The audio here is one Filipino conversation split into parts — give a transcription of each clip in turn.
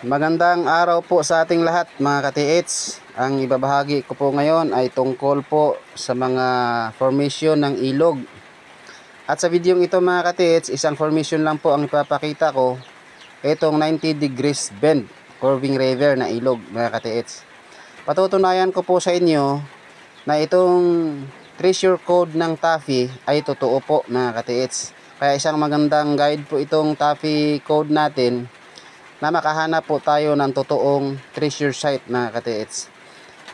Magandang araw po sa ating lahat mga ka-TH. Ang ibabahagi ko po ngayon ay tungkol po sa mga formation ng ilog. At sa videong ito mga ka-TH, isang formation lang po ang ipapakita ko. Itong 90 degrees bend curving river na ilog mga ka-TH. Patutunayan ko po sa inyo na itong treasure code ng Taffy ay totoo po mga ka-TH. Kaya isang magandang guide po itong Taffy code natin na makahanap po tayo ng totoong treasure site mga ka-TH.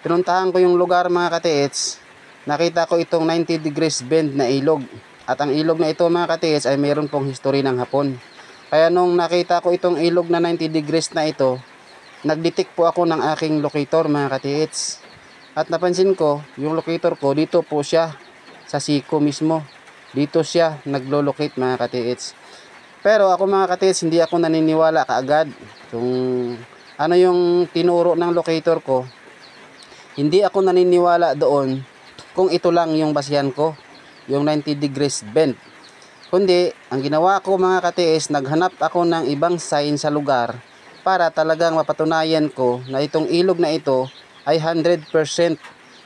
Pinuntahan ko yung lugar mga ka-TH. Nakita ko itong 90 degrees bend na ilog. At ang ilog na ito mga ka-TH ay mayroon pong history ng Hapon. Kaya nung nakita ko itong ilog na 90 degrees na ito, nag-detect po ako ng aking locator mga ka-TH. At napansin ko, yung locator ko dito po siya sa siko mismo. Dito siya naglo-locate mga ka-TH. Pero ako mga ka-TH, hindi ako naniniwala kaagad kung ano yung tinuro ng locator ko. Hindi ako naniniwala doon kung ito lang yung basihan ko, yung 90 degrees bend. Kundi, ang ginawa ko mga ka-TH, naghanap ako ng ibang sign sa lugar para talagang mapatunayan ko na itong ilog na ito ay 100%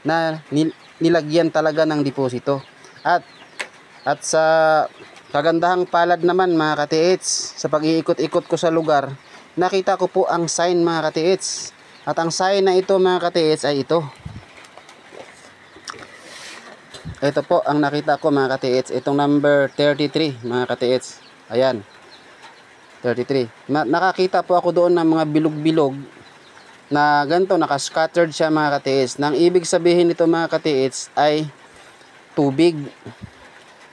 na nilagyan talaga ng deposito. At sa kagandahang palad naman mga ka-TH, sa pag-iikot-ikot ko sa lugar, nakita ko po ang sign mga ka-TH. At ang sign na ito mga ka-TH ay ito. Ito po ang nakita ko mga ka-TH, itong number 33 mga ka-TH. Ayan, 33. Nakakita po ako doon ng mga bilog-bilog na ganito, nakascattered siya mga ka-TH. Nang ibig sabihin nito mga ka-TH ay tubig.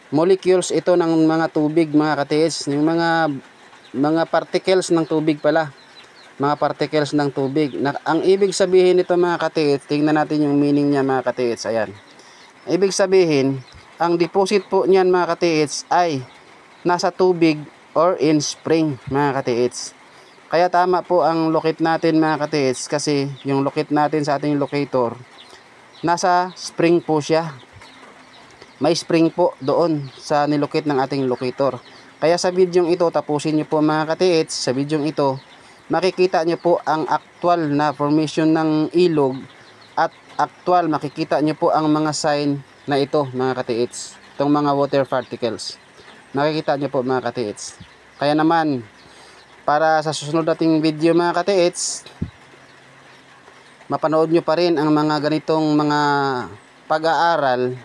Molecules ito ng mga tubig mga ka-TH, yung mga particles ng tubig pala, mga particles ng tubig. Ang ibig sabihin nito mga ka-TH, tingnan natin yung meaning niya mga ka-TH. Ayan, ibig sabihin, ang deposit po niyan mga ka-TH ay nasa tubig or in spring mga ka-TH. Kaya tama po ang locate natin mga ka-TH, kasi yung locate natin sa ating locator, nasa spring po siya. May spring po doon sa nilocate ng ating locator. Kaya sa videong ito, tapusin nyo po mga ka-TH. Sa videong ito, makikita nyo po ang actual na formation ng ilog, at actual makikita nyo po ang mga sign na ito mga ka-TH, itong mga water particles. Makikita nyo po mga ka-TH. Kaya naman, para sa susunod nating video mga ka-TH, mapanood nyo pa rin ang mga ganitong mga pag-aaral,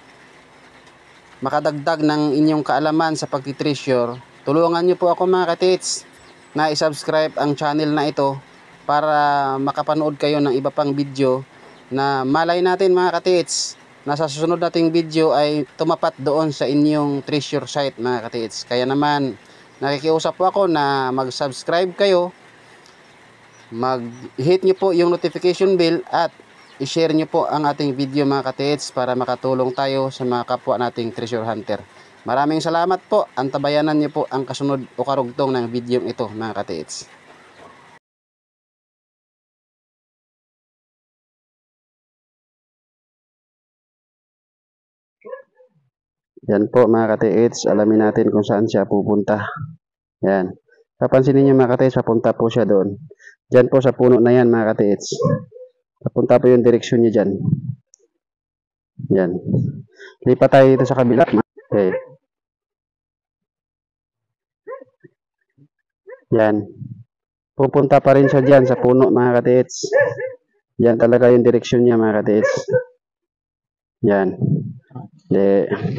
makadagdag ng inyong kaalaman sa pagtitreasure. Tulungan nyo po ako mga ka-TH na i-subscribe ang channel na ito para makapanood kayo ng iba pang video na malay natin mga ka-TH na sa susunod nating video ay tumapat doon sa inyong treasure site mga ka-TH. Kaya naman, nakikiusap po ako na mag-subscribe kayo, mag-hit nyo po yung notification bell, at i-share nyo po ang ating video mga ka-TH para makatulong tayo sa mga kapwa nating treasure hunter. Maraming salamat po. Antabayanan nyo po ang kasunod o karugtong ng video ito mga ka-TH. Yan po mga ka-TH, alamin natin kung saan siya pupunta. Yan. Papansinin nyo mga ka-TH, papunta po siya doon. Diyan po sa puno na yan mga ka-TH. Papunta po yung direksyon niya dyan. Yan. Lipat tayo dito sa kabila. Okay. Yan. Pupunta pa rin siya dyan sa puno mga ka-TH. Yan talaga yung direksyon niya mga ka-TH. Yan.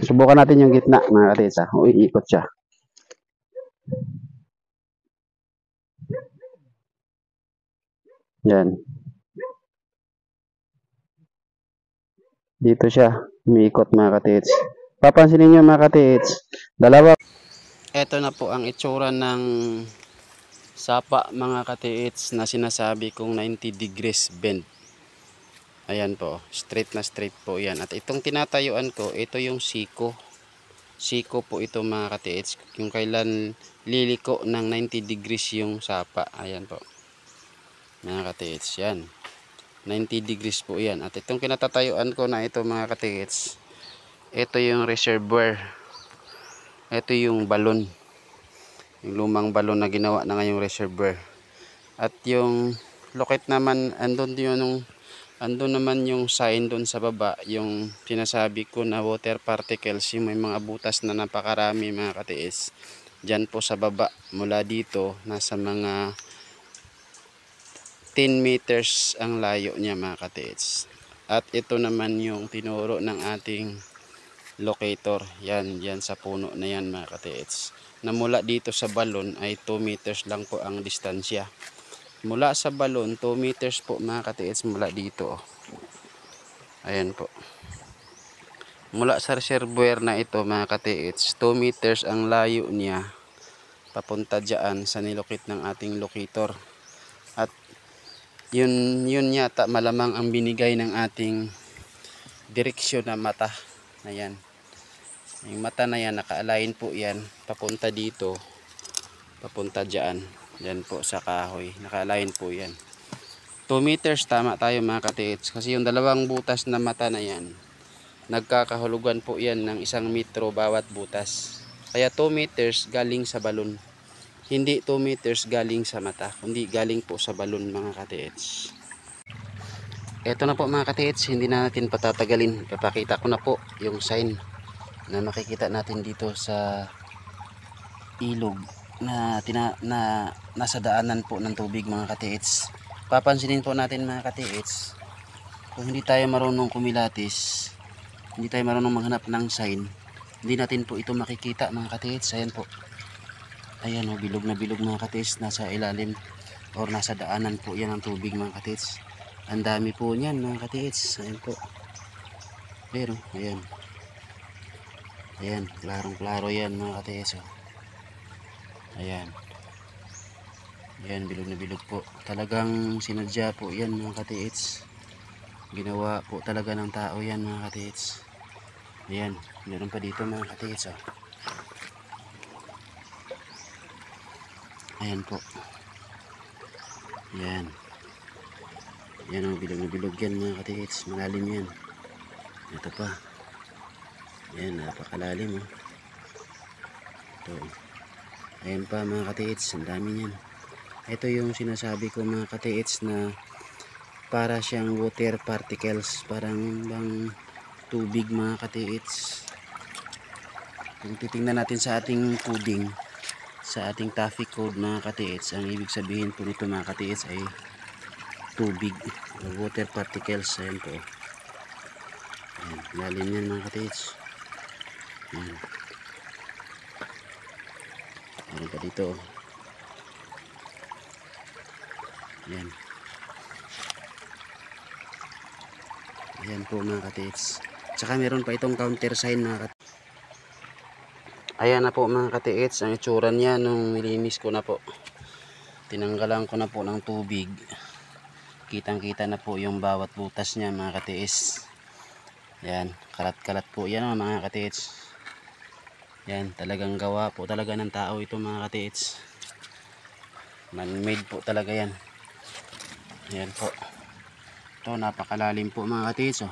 Subukan natin yung gitna mga ka-TH. Uy, ikot siya. Yan. Dito siya umiikot mga ka-TH. Papansinin nyo mga ka-TH, dalawa. Ito na po ang itsura ng sapa mga ka-TH na sinasabi kong 90 degrees bend. Ayan po, straight na straight po yan. At itong tinatayuan ko, ito yung siko. Siko po ito mga ka-TH, yung kailan liliko ng 90 degrees yung sapa. Ayan po mga ka-TH, yan, 90 degrees po yan. At itong kinatatayuan ko na ito mga ka-TH, ito yung reservoir. Ito yung balon, yung lumang balon na ginawa na ngayong reservoir. At yung locate naman, andun naman yung sign doon sa baba, yung sinasabi ko na water particles, yung may mga butas na napakarami mga katiis. Diyan po sa baba, mula dito, nasa mga 10 meters ang layo niya mga katiis. At ito naman yung tinuro ng ating locator. Yan, yan sa puno na yan mga katiis. Na mula dito sa balon ay 2 meters lang po ang distansya. Mula sa balon, 2 meters po mga katiis mula dito. Ayan po. Mula sa reservoir na ito mga katiits, 2 meters ang layo niya papunta dyan sa nilokit ng ating locator. At yun yata malamang ang binigay ng ating direksyon na mata na yan. Yung mata na yan, naka-align po yan papunta dito, papunta dyan. Yan po sa kahoy, naka-align po yan. 2 meters tama tayo mga katiits, kasi yung dalawang butas na mata na yan, nagkakahulugan po yan ng 1 metro bawat butas. Kaya 2 meters galing sa balon. Hindi 2 meters galing sa mata, kundi galing po sa balon mga katiits. Eto na po mga katiits, hindi na natin patatagalin. Papakita ko na po yung sign na makikita natin dito sa ilog na nasa daanan po ng tubig mga katiits. Papansinin po natin mga katiits, kung hindi tayo marunong kumilatis, hindi tayo marunong maghanap ng sign, hindi natin po ito makikita mga katiits. Ayan po. Ayan o, bilog na bilog mga katiits. Nasa ilalim or nasa daanan po yan ang tubig mga katiits. Ang dami po niyan mga katiits. Ayan po. Pero, ayan. Ayan, klarong klaro yan mga katiits. Ayan. Ayan, bilog na bilog po. Talagang sinadya po yan mga katiits. Ginawa po talaga ng tao yan mga katiits. Ayan, meron pa dito mga katiits. Ayan po. Ayan. Ayan o, bilog na bilog yan mga katiits. Malalim yan. Ito pa. Ayan, napakalalim o. Ito. Ayan pa mga katiits. Ang dami yan. Ito yung sinasabi ko mga katiits na para siyang water particles. Parang bang tubig mga katiits. Kung titingnan natin sa ating coding, sa ating traffic code mga katiits, ang ibig sabihin po nito mga katiits ay tubig or water particles. Ayan po. Ayan, lalim yan mga katiits. Ayan. Meron pa dito. Ayan. Ayan po mga katiits. Tsaka meron pa itong counter sign mga katiits. Ayan na po mga katiits ang itsura niya nung nilinis ko na po. Tinanggalan ko na po ng tubig. Kitang kita na po yung bawat butas niya mga katiits. Ayan, kalat kalat po yan mga katiits. Ayan, talagang gawa po talaga ng tao ito mga katiits. Man-made po talaga yan. Ayan po. Ito napakalalim po mga katiits.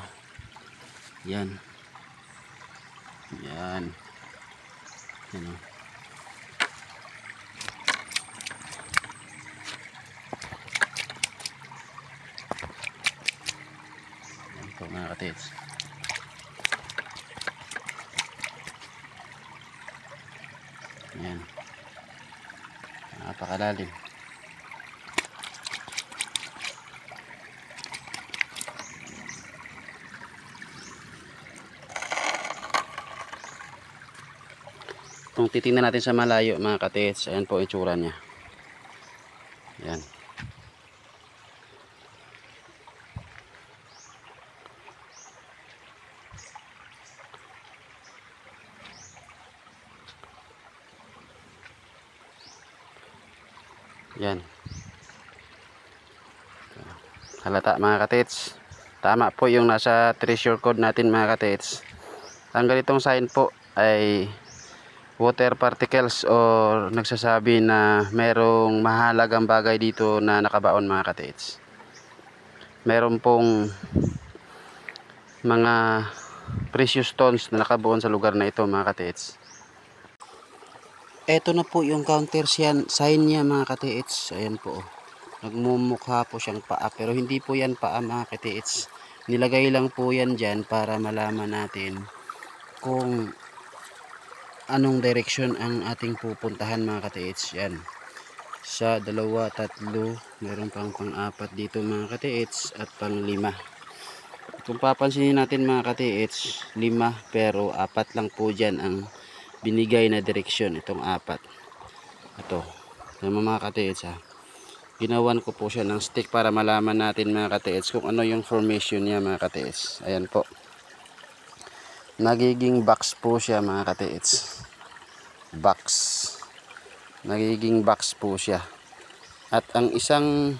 Ayan. Ayan. Ayan o. Ayan po mga katiits. Ayan. Napakalalim. Kung titingnan natin sa malayo mga katiits, ayan po itsura niya. Ayan. Ayan. Halata mga katiits. Tama po yung nasa treasure code natin mga katiits. Ang ganitong sign po ay water particles or nagsasabi na merong mahalagang bagay dito na nakabaon mga katiits. Meron pong mga precious stones na nakabuon sa lugar na ito mga katiits. Ito na po yung counter sign niya mga katiits. Ayan po. nagmumukha po siyang paa, pero hindi po yan paa mga katiits. Nilagay lang po yan dyan para malaman natin kung anong direksyon ang ating pupuntahan mga katiits. Yan, sa dalawa, tatlo, meron pang pang-apat dito mga katiits, at pang-lima. Kung papansinin natin mga katiits, 5 pero 4 lang po dyan ang binigay na direksyon, itong 4. Ito, mga katiits ha. Ginawan ko po siya ng stick para malaman natin mga katiits kung ano yung formation niya mga katiits. Ayan po. Nagiging box po siya mga katiits. Box. Nagiging box po siya. At ang isang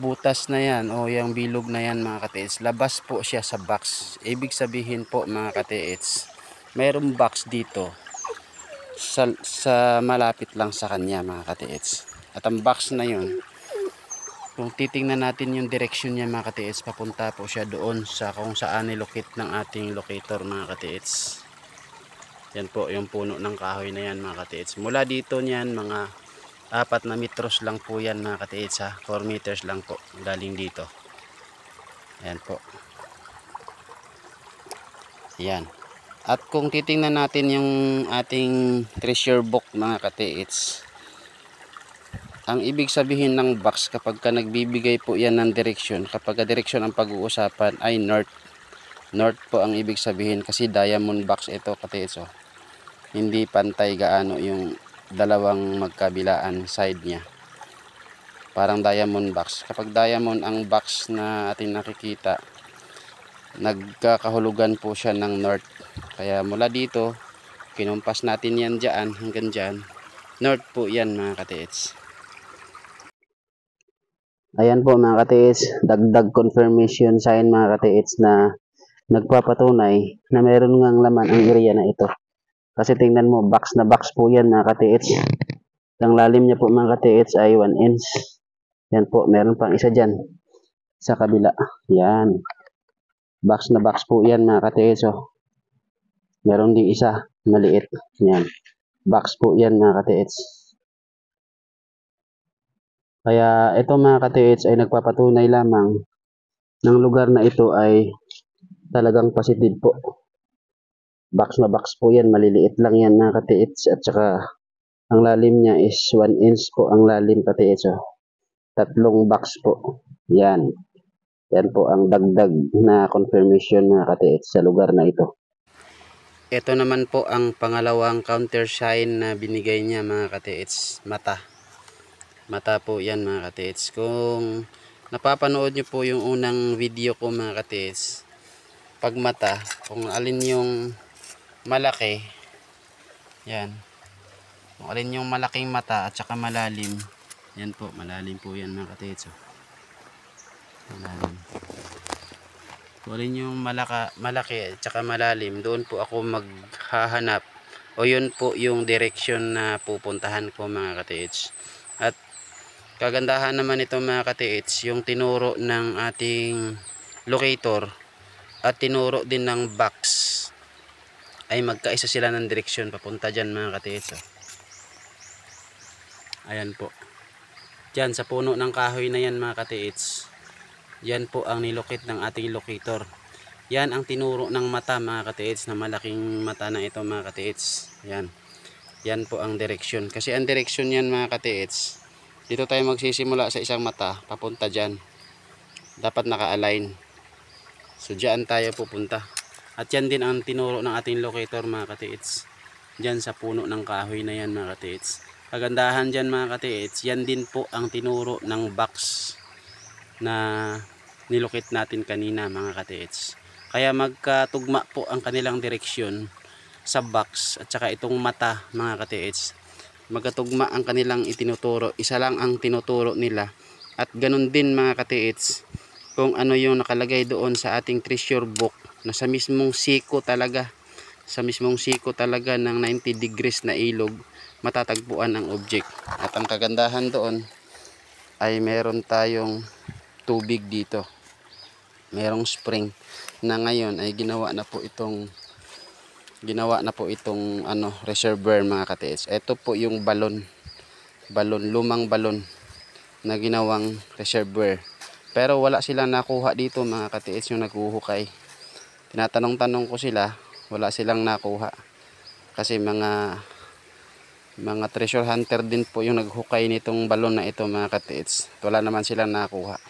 butas na yan o yung bilog na yan mga katiits, labas po siya sa box. Ibig sabihin po mga katiits, mayroong box dito sa malapit lang sa kanya mga katiits. At ang box na yun, kung titingnan natin yung direksyon niya mga katiits, papunta po siya doon sa kung saan nilokit ng ating locator mga katiits. Yan po yung puno ng kahoy na yan mga katiits. Mula dito niyan mga 4 na metros lang po yan mga katiits ha. 4 meters lang po galing dito. Ayan po. Ayan. At kung titingnan natin yung ating treasure book mga katiits, ang ibig sabihin ng box kapag ka nagbibigay po yan ng direksyon, kapag direksyon ang pag-uusapan ay north. North po ang ibig sabihin kasi diamond box ito katiits oh. Hindi pantay gaano yung dalawang magkabilaan side niya. Parang diamond box. Kapag diamond ang box na ating nakikita, nagkakahulugan po siya ng north. Kaya mula dito, kinumpas natin yan dyan hanggang dyan. North po yan mga katiits. Ayan po mga katiits, dagdag confirmation sign mga katiits na nagpapatunay na meron ngang laman ang area na ito. Kasi tingnan mo, box na box po yan mga katiits. Ang lalim niya po mga katiits ay 1 inch. Yan po, meron pang isa dyan sa kabila. Yan. Box na box po yan mga katiits. Oh. Meron din isa, maliit. Yan. Box po yan mga katiits. Kaya ito mga katiits ay nagpapatunay lamang ng lugar na ito ay talagang positive po. Box na box po yan, maliliit lang yan mga katiits. At saka ang lalim niya is 1 inch po ang lalim katiits. Oh. 3 box po. Yan. Yan po ang dagdag na confirmation mga katiits sa lugar na ito. Ito naman po ang pangalawang counter sign na binigay niya mga katiits. Mata. Mata po yan mga katiits. Kung napapanood nyo po yung unang video ko mga katiits, pag mata, kung alin yung malaki, yan. Kung alin yung malaking mata at saka malalim, yan po, malalim po yan mga katiits. Malalim. Kung alin yung malaki at saka malalim, doon po ako maghahanap o yun po yung direction na pupuntahan ko mga katiits. At kagandahan naman ito mga katiits, yung tinuro ng ating locator at tinuro din ng box ay magkaisa sila ng direksyon papunta dyan mga katiits. Ayan po. Dyan sa puno ng kahoy na yan mga katiits, yan po ang nilokit ng ating locator. Yan ang tinuro ng mata mga katiits, na malaking mata na ito mga katiits. Yan. Yan po ang direksyon. Kasi ang direksyon yan mga katiits, dito tayo magsisimula sa isang mata, papunta dyan. Dapat naka-align. So dyan tayo pupunta. At yan din ang tinuro ng ating locator mga katiits. Dyan sa puno ng kahoy na yan mga katiits. Kagandahan dyan mga katiits, yan din po ang tinuro ng box na nilokit natin kanina mga katiits. Kaya magkatugma po ang kanilang direksyon sa box at saka itong mata mga katiits. Magkatugma ang kanilang itinuturo. Isa lang ang tinuturo nila. At ganun din mga katiits, kung ano yung nakalagay doon sa ating treasure book na sa mismong siko talaga, sa mismong siko talaga ng 90 degrees na ilog, matatagpuan ang object. At ang kagandahan doon ay meron tayong tubig dito. Merong spring na ngayon ay ginawa na po itong reservoir mga katiits. Ito po yung balon, lumang balon na ginawang reservoir. Pero wala silang nakuha dito mga katiits yung naghuhukay. Tinatanong-tanong ko sila, wala silang nakuha. Kasi mga treasure hunter din po yung naghukay nitong balon na ito mga katiits. Wala naman silang nakuha.